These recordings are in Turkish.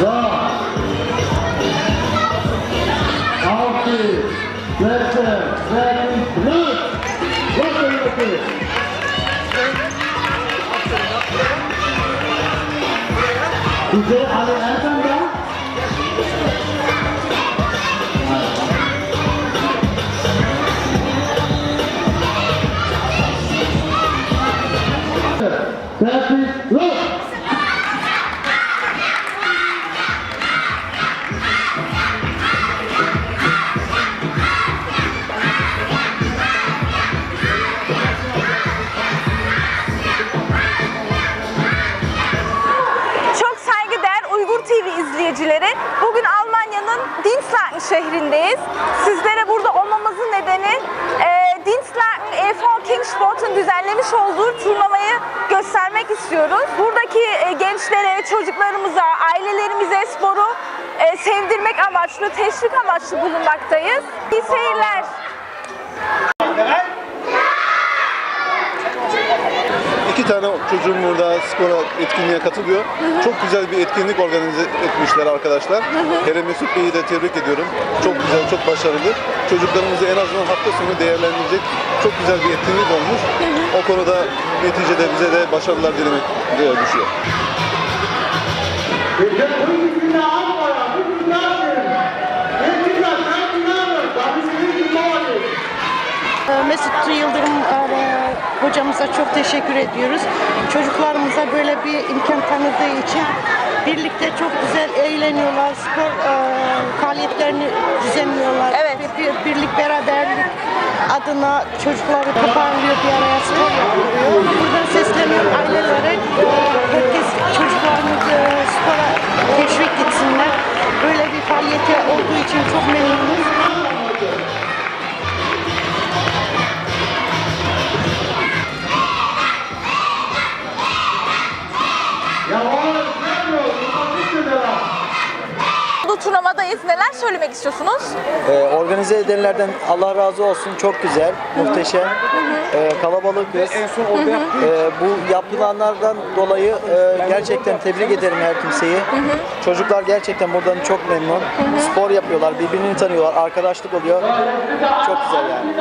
So. Auf die Plätze werden los. Los, bitte. Ich sehe alle Eltern da. Fertig, los! Çok saygıdeğer Uygur TV izleyicileri, bugün Almanya'nın Dinslaken şehrindeyiz. Sizlere burada olmamızın nedeni Dinslaken e.V. Kingsport'un düzenlemiş olduğu turnuvayı göstermek istiyoruz. Buradaki gençlere, çocuklarımıza, ailelerimize sporu sevdirmek amaçlı, teşvik amaçlı bulunmaktayız. İyi seyirler. İki tane çocuğum burada spora etkinliğe katılıyor. Çok güzel bir etkinlik organize etmişler arkadaşlar. Hele Mesut Bey'i de tebrik ediyorum. Çok güzel, çok başarılı. Çocuklarımızı en azından hafta sonu değerlendirecek çok güzel bir etkinlik olmuş. O konuda neticede bize de başarılar dilemek düşüyor. Mesut Yıldırım hocamıza çok teşekkür ediyoruz. Çocuklarımıza böyle bir imkan tanıdığı için birlikte çok güzel eğleniyorlar, spor faaliyetlerini düzenliyorlar. Evet. Birlik, beraberlik adına çocukları toparlıyor, bir araya spor yapılıyor. Buradan sesleniyorum ailelere, herkes çocuklarını spora teşvik etsinler. Böyle bir faaliyeti olduğu için çok memnunuz. Bu turnuvadayız. Neler söylemek istiyorsunuz? Organize edenlerden Allah razı olsun. Çok güzel, muhteşem, kalabalıkız. Bu yapılanlardan dolayı gerçekten tebrik ederim her kimseyi. Çocuklar gerçekten buradan çok memnun. Spor yapıyorlar, birbirini tanıyorlar, arkadaşlık oluyor. Çok güzel yani.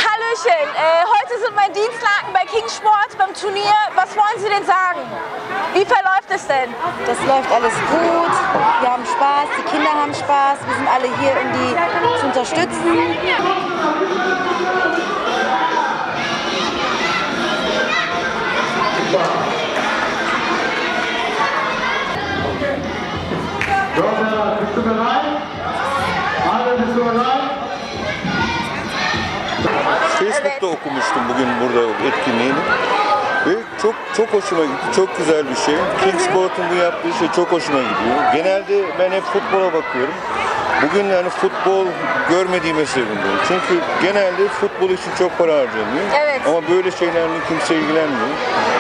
Hallöchen, heute sind wir in Dinslaken bei Kingsport beim Turnier. Was wollen Sie denn sagen? Wie verläuft es denn? Das läuft alles gut, wir haben Spaß, die Kinder haben Spaß, wir sind alle hier, um die zu unterstützen. Robert, bist du bereit? Alle, bist du bereit? Facebook'ta okumuştum bugün burada etkinliğini. Ve çok hoşuma gitti. Çok güzel bir şey. Kingsport'un bu yaptığı şey çok hoşuma gidiyor. Genelde ben hep futbola bakıyorum. Bugün yani futbol görmediğime seviniyorum. Çünkü genelde futbol için çok para harcanıyor. Evet. Ama böyle şeylerle kimse ilgilenmiyor.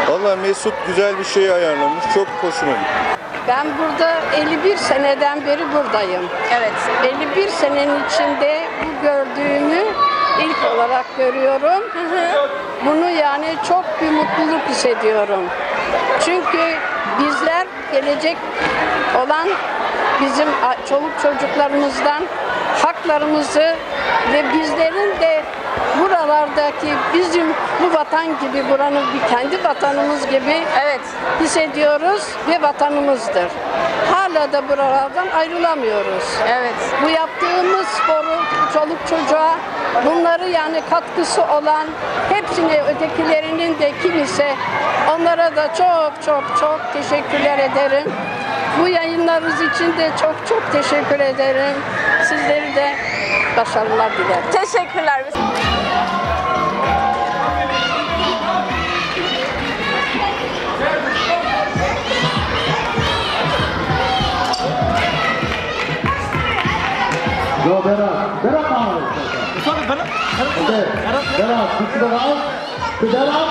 Vallahi Mesut güzel bir şey ayarlamış. Çok hoşuma gitti. Ben burada 51 seneden beri buradayım. Evet. 51 senenin içinde bu gördüğümü ilk olarak görüyorum. Bunu yani çok bir mutluluk hissediyorum. Çünkü bizler gelecek olan bizim çoluk çocuklarımızdan haklarımızı ve bizlerin de buralardaki bizim bu vatan gibi, buranın bir kendi vatanımız gibi Evet. hissediyoruz ve vatanımızdır. Hala da buralardan ayrılamıyoruz. Evet. Bu yaptığımız sporu çoluk çocuğa bunları yani katkısı olan hepsine ötekilerinin de kimse onlara da çok teşekkürler ederim. Bu yayınlarınız için de çok teşekkür ederim. Sizleri de başarılar dilerim. Teşekkürler. So, Berat mal. Okay, Berat, bist du bereit? Für Berat?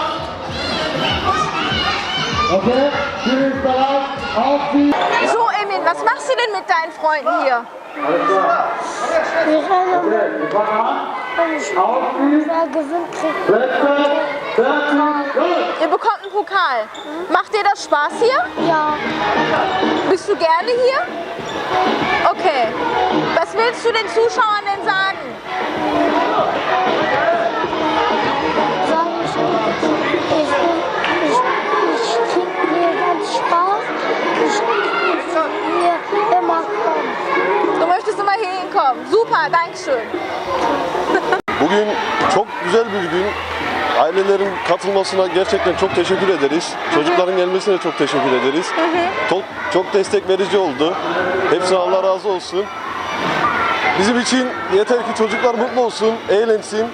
Okay, Jury ist bereit. Auf die... So, Emin, was machst du denn mit deinen Freunden hier? Alles klar. Wir rennen Okay, wir fangen an. Auf die wer gewinnt, kriegt Plätze. Fertig, los! Ihr bekommt einen Pokal. Macht dir das Spaß hier? ja. Bist du gerne hier? Okay. Was willst du den Zuschauern denn sagen? Ich kriege mir ganz Spaß. Ich hier immer kommen. Du möchtest immer hier hinkommen. Super, Dankeschön. Bugün çok güzel bir gün. Ailelerin katılmasına gerçekten çok teşekkür ederiz. Çocukların gelmesine çok teşekkür ederiz. Çok destek verici oldu. Hepsine Allah razı olsun. Bizim için yeter ki çocuklar mutlu olsun, eğlensin.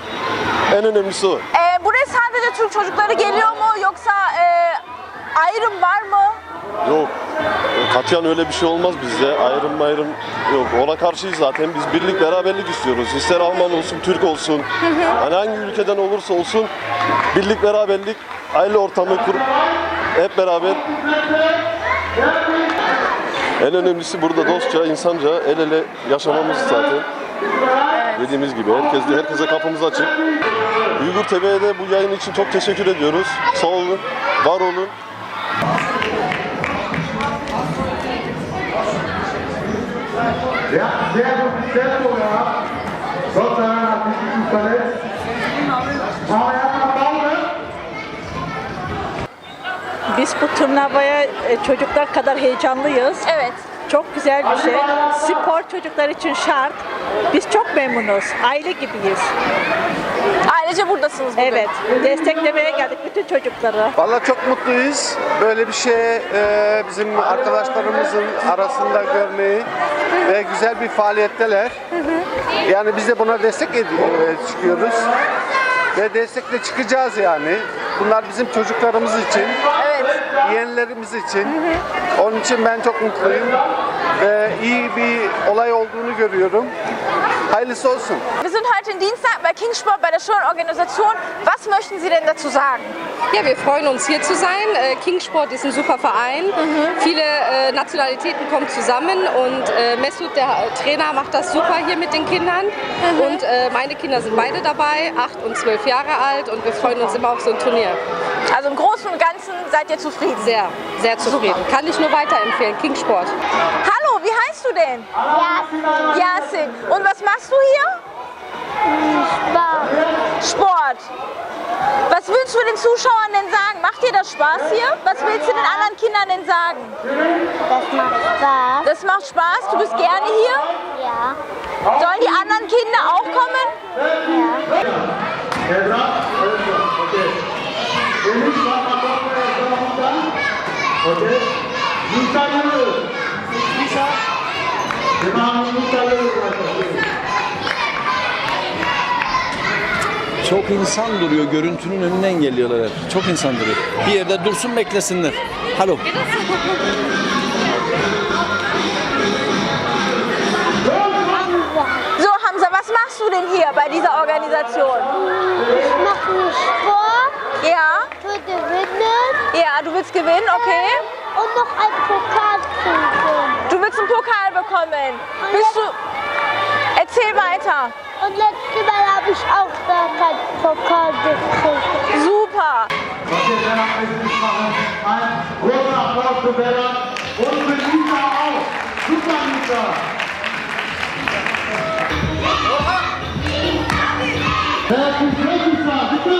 En önemlisi o. Buraya sadece Türk çocukları geliyor mu yoksa ayrım var mı? Yok. Katiyen öyle bir şey olmaz bizde. Ayrım yok. Ona karşıyız zaten. Biz birlik, beraberlik istiyoruz. İster Alman olsun, Türk olsun. Yani hangi ülkeden olursa olsun birlik, beraberlik, aile ortamı kurup hep beraber. En önemlisi burada dostça, insanca, el ele yaşamamız zaten. Dediğimiz gibi herkese kapımız açık. Uygur TV'ye de bu yayın için çok teşekkür ediyoruz. Sağ olun, var olun. Ja, sehr gutes Tempo gehabt. Gott sei Dank hat sich nicht verletzt. Aber erstmal Pause. Biz bu turnuvaya çocuklar kadar heyecanlıyız. Evet. Çok güzel bir şey. Spor çocuklar için şart. Biz çok memnunuz. Aile gibiyiz. Ailece buradasınız bugün. Evet. Desteklemeye geldik bütün çocukları. Vallahi çok mutluyuz. Böyle bir şey bizim arkadaşlarımızın arasında görmeyi ve güzel bir faaliyetteler. Yani biz de buna destek çıkıyoruz. Ve destekle çıkacağız yani. Bunlar bizim çocuklarımız için, Evet. yeğenlerimiz için. Onun için ben çok mutluyum. Ve iyi bir olay olduğunu görüyorum. Hayırlısı olsun. Wir sind heute Dienstag bei Kingsport bei der schönen Organisation. Was möchten Sie denn dazu sagen? Ja, wir freuen uns hier zu sein. Kingsport ist ein super Verein. Viele Nationalitäten kommen zusammen und Mesut, der Trainer, macht das super hier mit den Kindern. Und meine Kinder sind beide dabei, 8 und 12 Jahre alt und wir freuen uns immer auf so ein Turnier. Also im Großen und Ganzen seid ihr zufrieden? Sehr, sehr zufrieden. Super. Kann ich nur weiterempfehlen, Kingsport. Hallo, wie heißt du denn? Yasin. Yasin. Und was machst du hier? Spaß. Sport. Was willst du den Zuschauern denn sagen? Macht dir das Spaß hier? Was willst du den anderen Kindern denn sagen? Das macht Spaß. Das macht Spaß? Du bist gerne hier? Ja. Sollen die anderen Kinder auch kommen? Ja. Ezra, okay. Elif, bak bakalım. Okay. Musa yürü. Musa yürü. Çok insan duruyor, görüntünün önünden geliyorlar hep. Çok insan duruyor. Bir yerde dursun beklesinler. Hallo. So, Hamza, was machst du denn hier bei dieser Organisation? Ich mache Sport Ja? für gewinnen Ja, du willst gewinnen, okay? und noch ein Pokal kriegen. Du willst einen Pokal bekommen. Bist du... Erzähl weiter. Und letztes Mal habe ich auch da keinen Pokal gekriegt. Super. Okay, Berat möchte ich machen. Ein großer Applaus für Berat und für Lisa auch. Super, Lisa. Fertig, Lisa. Bitte.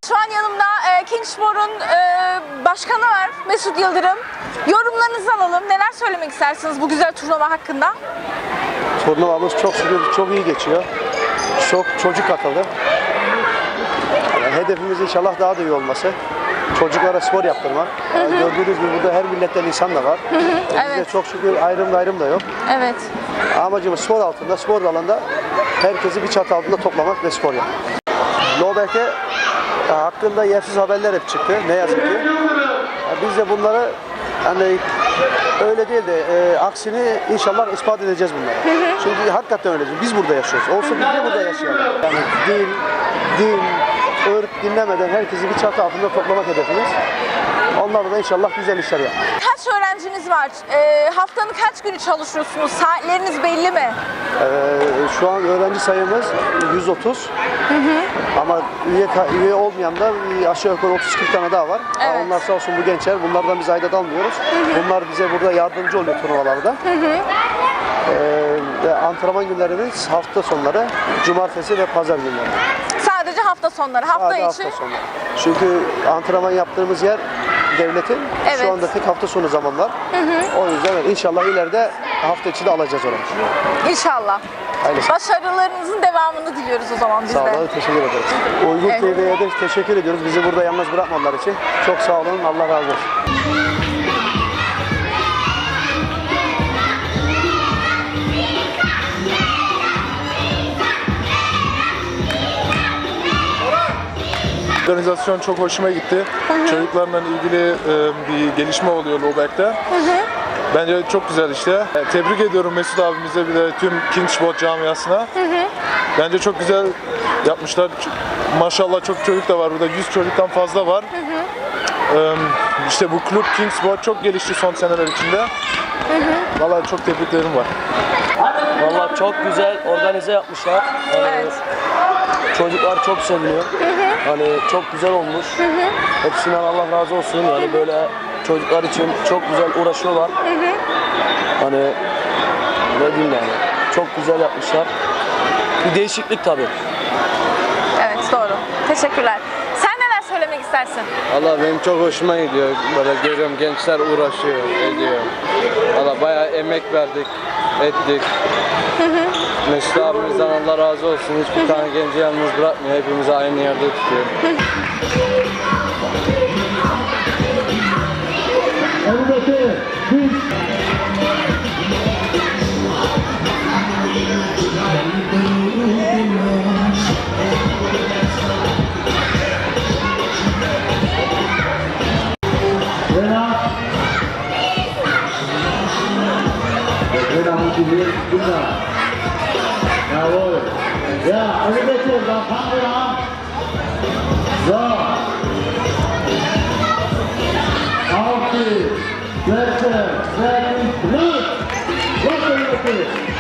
Şu an yanımda Kingspor'un başkanı var, Mesut Yıldırım. Yorumlarınızı alalım. Neler söylemek istersiniz bu güzel turnuva hakkında? Turnuvamız çok şükür çok iyi geçiyor. Çok çocuk katıldı. Yani hedefimiz inşallah daha da iyi olması. Çocuklara spor yaptırmak. Yani gördüğünüz gibi burada her milletten insan da var. Bizde Evet. çok şükür ayrım da yok. Evet. Amacımız spor altında, spor dalında herkesi bir çatı altında toplamak ve spor yapmak. Lobeke hakkında yersiz haberler hep çıktı. Ne yazık ki. Biz de bunları hani öyle değil de aksini inşallah ispat edeceğiz bunlara. Çünkü hakikaten öyle. Biz burada yaşıyoruz. Olsa biz de burada yaşayalım. Yani din, ırk dinlemeden herkesi bir çatı altında toplamak hedefimiz. Onlarla da inşallah güzel işler yapar. Kaç öğrenciniz var? Haftanın kaç günü çalışıyorsunuz? Saatleriniz belli mi? Şu an öğrenci sayımız 130. Ama üye olmayan da aşağı yukarı 30-40 tane daha var. Evet. Onlar sağ olsun bu gençler. Bunlardan biz aidat almıyoruz. Bunlar bize burada yardımcı oluyor turnuvalarda. Ve antrenman günlerimiz hafta sonları, cumartesi ve pazar günleri. Sadece hafta sonları. Hafta Sadece içi. hafta sonları. Çünkü antrenman yaptığımız yer devletin. Evet. Şu anda tek hafta sonu zaman var. O yüzden inşallah ileride hafta içi de alacağız orayı. İnşallah. Hayırlısı. Başarılarınızın devamını diliyoruz o zaman biz Sağ de. olun, teşekkür ederiz. Uygur Evet. TV'ye de teşekkür ediyoruz. Bizi burada yalnız bırakmadılar için. Çok sağ olun, Allah razı olsun. Organizasyon çok hoşuma gitti. Çocuklarla ilgili bir gelişme oluyor Lobek'te. Bence çok güzel işte. Tebrik ediyorum Mesut abimize bir de tüm Kingsport camiasına. Bence çok güzel yapmışlar. Maşallah çok çocuk da var burada. 100 çocuktan fazla var. İşte bu kulüp Kingsport çok gelişti son seneler içinde. Vallahi çok tebriklerim var. Vallahi çok güzel organize yapmışlar. Evet. Çocuklar çok seviniyor. Hani çok güzel olmuş. Hepsinden Allah razı olsun. Yani böyle çocuklar için çok güzel uğraşıyorlar. Hani ne diyeyim yani. Çok güzel yapmışlar. Bir değişiklik tabii. Evet, doğru. Teşekkürler. Sen neler söylemek istersin? Valla benim çok hoşuma gidiyor. Böyle görüyorum gençler uğraşıyor, ediyor. Valla bayağı emek verdik, ettik. Mesut abimizden Allah razı olsun. Hiçbir tane genci yalnız bırakmıyor. Hepimizi aynı yerde tutuyor. Jawohl. Ja, also bitte, dann fangen wir an. So. Auf die Plätze, fertig, los! Los, bitte!